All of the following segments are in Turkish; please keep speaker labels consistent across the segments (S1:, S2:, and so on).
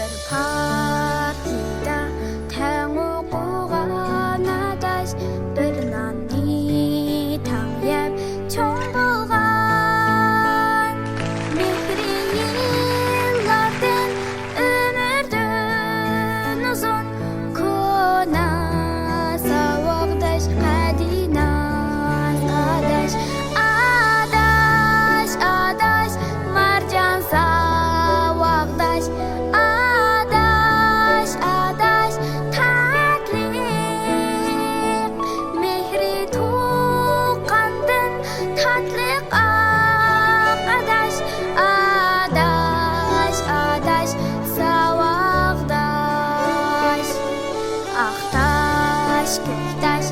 S1: bir partida taң оқуған адаш bir nanni taң yeb çoğ болған mehri yıllardan ömürden uzun kona savaqdaş qadinas adaş adaş adaş marjan savaqdaş adaş adaş tatliq mehri tuqqandan tatliq adaş adaş adaş savaqdaş aqtaş köktaş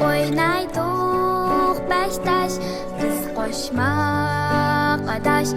S1: o'ynayduq bashtash biz qo'shmaq adash